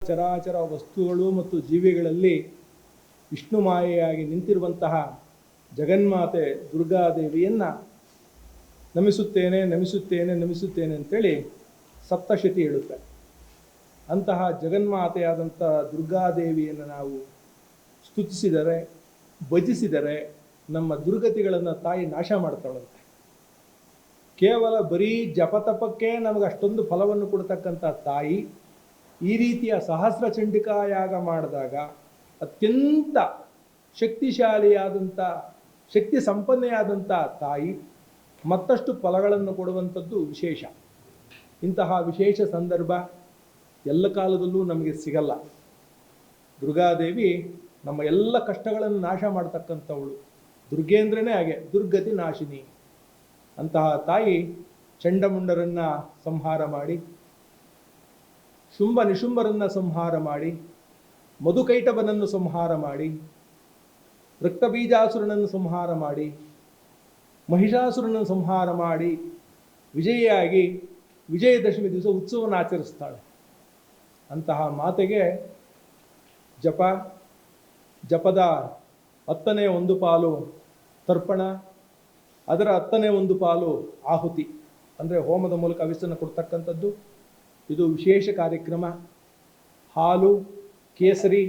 ಚರಾಚರ ವಸ್ತುಗಳು ಮತ್ತು ಜೀವಿಗಳಲ್ಲಿ ವಿಷ್ಣು ಮಾಯೆಯಾಗಿ ನಿಂತಿರುವಂತಹ ಜಗನ್ಮಾತೆ ದುರ್ಗಾದೇವಿಯನ್ನು ನಮಿಸುತ್ತೇನೆ ನಮಿಸುತ್ತೇನೆ ನಮಿಸುತ್ತೇನೆ ಅಂತೇಳಿ ಸಪ್ತಶತಿ ಹೇಳುತ್ತೆ. ಅಂತಹ ಜಗನ್ಮಾತೆಯಾದಂಥ ದುರ್ಗಾದೇವಿಯನ್ನು ನಾವು ಸ್ತುತಿಸಿದರೆ, ಭಜಿಸಿದರೆ ನಮ್ಮ ದುರ್ಗತಿಗಳನ್ನು ತಾಯಿ ನಾಶ ಮಾಡ್ತಾಳಂತೆ. ಕೇವಲ ಬರೀ ಜಪತಪಕ್ಕೆ ನಮಗೆ ಅಷ್ಟೊಂದು ಫಲವನ್ನು ಕೊಡ್ತಕ್ಕಂಥ ತಾಯಿ ಈ ರೀತಿಯ ಸಹಸ್ರ ಚಂಡಿಕಾ ಯಾಗ ಮಾಡಿದಾಗ ಅತ್ಯಂತ ಶಕ್ತಿಶಾಲಿಯಾದಂಥ ಶಕ್ತಿ ಸಂಪನ್ನೆಯಾದಂಥ ತಾಯಿ ಮತ್ತಷ್ಟು ಫಲಗಳನ್ನು ಕೊಡುವಂಥದ್ದು ವಿಶೇಷ. ಇಂತಹ ವಿಶೇಷ ಸಂದರ್ಭ ಎಲ್ಲ ಕಾಲದಲ್ಲೂ ನಮಗೆ ಸಿಗಲ್ಲ. ದುರ್ಗಾದೇವಿ ನಮ್ಮ ಎಲ್ಲ ಕಷ್ಟಗಳನ್ನು ನಾಶ ಮಾಡ್ತಕ್ಕಂಥವಳು. ದುರ್ಗೇಂದ್ರನೇ ಹಾಗೆ, ದುರ್ಗತಿ ನಾಶಿನಿ. ಅಂತಹ ತಾಯಿ ಚಂಡಮುಂಡರನ್ನು ಸಂಹಾರ ಮಾಡಿ, ಶುಂಭ ನಿಶುಂಭರನ್ನು ಸಂಹಾರ ಮಾಡಿ, ಮಧುಕೈಟಭನನ್ನು ಸಂಹಾರ ಮಾಡಿ, ರಕ್ತಬೀಜಾಸುರನನ್ನು ಸಂಹಾರ ಮಾಡಿ, ಮಹಿಷಾಸುರನನ್ನು ಸಂಹಾರ ಮಾಡಿ ವಿಜಯಿಯಾಗಿ ವಿಜಯದಶಮಿ ದಿವಸ ಉತ್ಸವವನ್ನು ಆಚರಿಸ್ತಾಳೆ. ಅಂತಹ ಮಾತೆಗೆ ಜಪದ 10ನೇ 1 ಪಾಲು ತರ್ಪಣ, ಅದರ 10ನೇ 1 ಪಾಲು ಆಹುತಿ, ಅಂದರೆ ಹೋಮದ ಮೂಲಕ ಹವಿಸ್ಸನ್ನು ಕೊಡ್ತಕ್ಕಂಥದ್ದು. ಇದು ವಿಶೇಷ ಕಾರ್ಯಕ್ರಮ. ಹಾಲು, ಕೇಸರಿ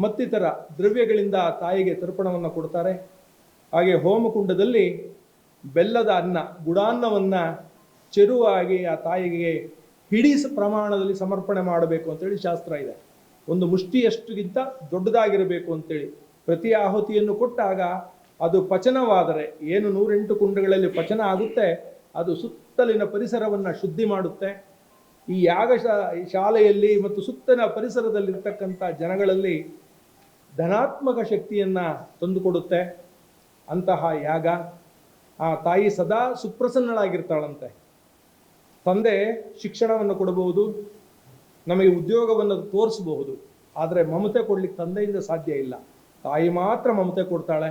ಮತ್ತಿತರ ದ್ರವ್ಯಗಳಿಂದ ತಾಯಿಗೆ ತರ್ಪಣವನ್ನು ಕೊಡ್ತಾರೆ. ಹಾಗೆ ಹೋಮಕುಂಡದಲ್ಲಿ ಬೆಲ್ಲದ ಅನ್ನ, ಗುಡಾನ್ನವನ್ನು ಚೆರುವಾಗಿ ಆ ತಾಯಿಗೆ ಹಿಡಿ ಪ್ರಮಾಣದಲ್ಲಿ ಸಮರ್ಪಣೆ ಮಾಡಬೇಕು ಅಂತೇಳಿ ಶಾಸ್ತ್ರ ಇದೆ. ಒಂದು ಮುಷ್ಟಿಯಷ್ಟುಗಿಂತ ದೊಡ್ಡದಾಗಿರಬೇಕು ಅಂತೇಳಿ. ಪ್ರತಿ ಆಹುತಿಯನ್ನು ಕೊಟ್ಟಾಗ ಅದು ಪಚನವಾದರೆ, ಏನು 108 ಕುಂಡಗಳಲ್ಲಿ ಪಚನ ಆಗುತ್ತೆ, ಅದು ಸುತ್ತಲಿನ ಪರಿಸರವನ್ನು ಶುದ್ಧಿ ಮಾಡುತ್ತೆ. ಈ ಯಾಗ ಶಾಲೆಯಲ್ಲಿ ಮತ್ತು ಸುತ್ತಲಿನ ಪರಿಸರದಲ್ಲಿರ್ತಕ್ಕಂಥ ಜನಗಳಲ್ಲಿ ಧನಾತ್ಮಕ ಶಕ್ತಿಯನ್ನು ತಂದುಕೊಡುತ್ತೆ ಅಂತಹ ಯಾಗ. ಆ ತಾಯಿ ಸದಾ ಸುಪ್ರಸನ್ನಳಾಗಿರ್ತಾಳಂತೆ. ತಂದೆ ಶಿಕ್ಷಣವನ್ನು ಕೊಡಬಹುದು, ನಮಗೆ ಉದ್ಯೋಗವನ್ನು ತೋರಿಸಬಹುದು, ಆದರೆ ಮಮತೆ ಕೊಡ್ಲಿಕ್ಕೆ ತಂದೆಯಿಂದ ಸಾಧ್ಯ ಇಲ್ಲ. ತಾಯಿ ಮಾತ್ರ ಮಮತೆ ಕೊಡ್ತಾಳೆ.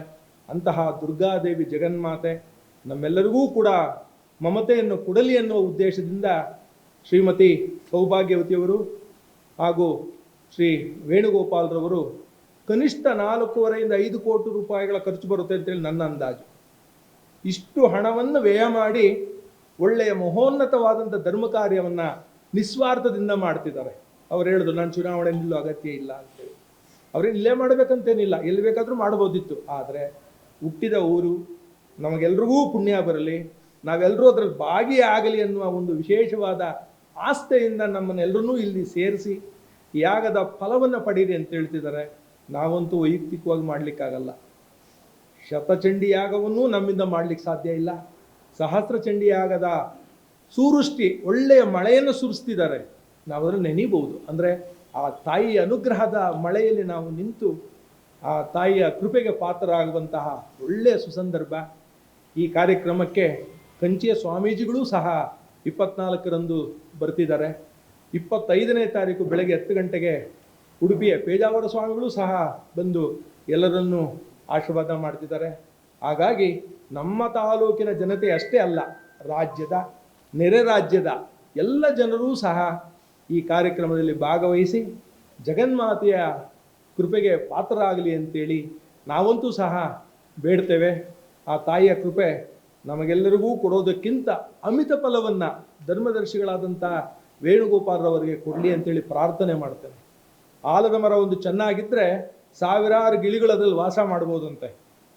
ಅಂತಹ ದುರ್ಗಾದೇವಿ ಜಗನ್ಮಾತೆ ನಮ್ಮೆಲ್ಲರಿಗೂ ಕೂಡ ಮಮತೆಯನ್ನು ಕೊಡಲಿ ಅನ್ನುವ ಉದ್ದೇಶದಿಂದ ಶ್ರೀಮತಿ ಸೌಭಾಗ್ಯವತಿಯವರು ಹಾಗೂ ಶ್ರೀ ವೇಣುಗೋಪಾಲ್ರವರು ಕನಿಷ್ಠ 4.5 5 ಕೋಟಿ ರೂಪಾಯಿಗಳ ಖರ್ಚು ಬರುತ್ತೆ ಅಂತೇಳಿ ನನ್ನ ಅಂದಾಜು. ಇಷ್ಟು ಹಣವನ್ನು ವ್ಯಯ ಮಾಡಿ ಒಳ್ಳೆಯ ಮಹೋನ್ನತವಾದಂಥ ಧರ್ಮ ಕಾರ್ಯವನ್ನು ನಿಸ್ವಾರ್ಥದಿಂದ ಮಾಡ್ತಿದ್ದಾರೆ. ಅವ್ರು ಹೇಳಿದ್ರು, ನಾನು ಚುನಾವಣೆ ನಿಲ್ಲೋ ಅಗತ್ಯ ಇಲ್ಲ ಅಂತೇಳಿ. ಅವ್ರೇನು ಇಲ್ಲೇ ಮಾಡಬೇಕಂತೇನಿಲ್ಲ, ಎಲ್ಲಿ ಬೇಕಾದರೂ ಮಾಡ್ಬೋದಿತ್ತು. ಆದರೆ ಹುಟ್ಟಿದ ಊರು, ನಮಗೆಲ್ರಿಗೂ ಪುಣ್ಯ ಬರಲಿ, ನಾವೆಲ್ಲರೂ ಅದರಲ್ಲಿ ಭಾಗಿಯಾಗಲಿ ಅನ್ನುವ ಒಂದು ವಿಶೇಷವಾದ ಆಸ್ಥೆಯಿಂದ ನಮ್ಮನ್ನೆಲ್ಲರೂ ಇಲ್ಲಿ ಸೇರಿಸಿ ಯಾಗದ ಫಲವನ್ನು ಪಡೀರಿ ಅಂತ ಹೇಳ್ತಿದ್ದಾರೆ. ನಾವಂತೂ ವೈಯಕ್ತಿಕವಾಗಿ ಮಾಡಲಿಕ್ಕಾಗಲ್ಲ. ಶತಚಂಡಿ ಯಾಗವನ್ನೂ ನಮ್ಮಿಂದ ಮಾಡಲಿಕ್ಕೆ ಸಾಧ್ಯ ಇಲ್ಲ. ಸಹಸ್ರ ಚಂಡಿ ಯಾಗದ ಸೂವೃಷ್ಟಿ, ಒಳ್ಳೆಯ ಮಳೆಯನ್ನು ಸುರಿಸ್ತಿದ್ದಾರೆ, ನಾವು ಅದನ್ನು ನೆನೀಬಹುದು. ಅಂದರೆ ಆ ತಾಯಿಯ ಅನುಗ್ರಹದ ಮಳೆಯಲ್ಲಿ ನಾವು ನಿಂತು ಆ ತಾಯಿಯ ಕೃಪೆಗೆ ಪಾತ್ರರಾಗುವಂತಹ ಒಳ್ಳೆಯ ಸುಸಂದರ್ಭ. ಈ ಕಾರ್ಯಕ್ರಮಕ್ಕೆ ಕಂಚಿಯ ಸ್ವಾಮೀಜಿಗಳೂ ಸಹ 24ರಂದು ಬರ್ತಿದ್ದಾರೆ. 25ನೇ ತಾರೀಕು ಬೆಳಗ್ಗೆ 10 ಗಂಟೆಗೆ ಉಡುಪಿಯ ಪೇಜಾವರ ಸ್ವಾಮಿಗಳು ಸಹ ಬಂದು ಎಲ್ಲರನ್ನೂ ಆಶೀರ್ವಾದ ಮಾಡ್ತಿದ್ದಾರೆ. ಹಾಗಾಗಿ ನಮ್ಮ ತಾಲೂಕಿನ ಜನತೆ ಅಷ್ಟೇ ಅಲ್ಲ, ರಾಜ್ಯದ, ನೆರೆ ರಾಜ್ಯದ ಎಲ್ಲ ಜನರೂ ಸಹ ಈ ಕಾರ್ಯಕ್ರಮದಲ್ಲಿ ಭಾಗವಹಿಸಿ ಜಗನ್ಮಾತೆಯ ಕೃಪೆಗೆ ಪಾತ್ರರಾಗಲಿ ಅಂತೇಳಿ ನಾವಂತೂ ಸಹ ಬೇಡ್ತೇವೆ. ಆ ತಾಯಿಯ ಕೃಪೆ ನಮಗೆಲ್ಲರಿಗೂ ಕೊಡೋದಕ್ಕಿಂತ ಅಮಿತ ಫಲವನ್ನು ಧರ್ಮದರ್ಶಿಗಳಾದಂಥ ವೇಣುಗೋಪಾಲ್ರವರಿಗೆ ಕೊಡಲಿ ಅಂತೇಳಿ ಪ್ರಾರ್ಥನೆ ಮಾಡ್ತೇನೆ. ಆಲದ ಮರ ಒಂದು ಚೆನ್ನಾಗಿದ್ದರೆ ಸಾವಿರಾರು ಗಿಳಿಗಳು ಅದರಲ್ಲಿ ವಾಸ ಮಾಡ್ಬೋದಂತೆ.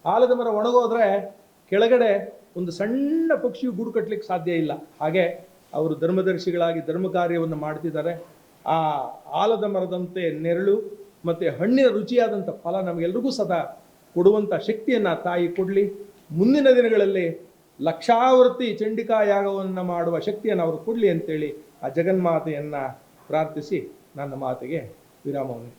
ಆಲದ ಮರ ಒಣಗೋದ್ರೆ ಕೆಳಗಡೆ ಒಂದು ಸಣ್ಣ ಪಕ್ಷಿಯು ಗೂಡು ಕಟ್ಟಲಿಕ್ಕೆ ಸಾಧ್ಯ ಇಲ್ಲ. ಹಾಗೆ ಅವರು ಧರ್ಮದರ್ಶಿಗಳಾಗಿ ಧರ್ಮ ಕಾರ್ಯವನ್ನು ಮಾಡ್ತಿದ್ದಾರೆ. ಆ ಆಲದ ಮರದಂತೆ ನೆರಳು ಮತ್ತು ಹಣ್ಣಿನ ರುಚಿಯಾದಂಥ ಫಲ ನಮಗೆಲ್ರಿಗೂ ಸದಾ ಕೊಡುವಂಥ ಶಕ್ತಿಯನ್ನು ತಾಯಿ ಕೊಡಲಿ. ಮುಂದಿನ ದಿನಗಳಲ್ಲಿ ಲಕ್ಷಾವರ್ತಿ ಚಂಡಿಕಾ ಯಾಗವನ್ನು ಮಾಡುವ ಶಕ್ತಿಯನ್ನು ಅವರು ಕೊಡಲಿ ಅಂತೇಳಿ ಆ ಜಗನ್ಮಾತೆಯನ್ನು ಪ್ರಾರ್ಥಿಸಿ ನನ್ನ ಮಾತಿಗೆ ವಿರಾಮವನ್ನು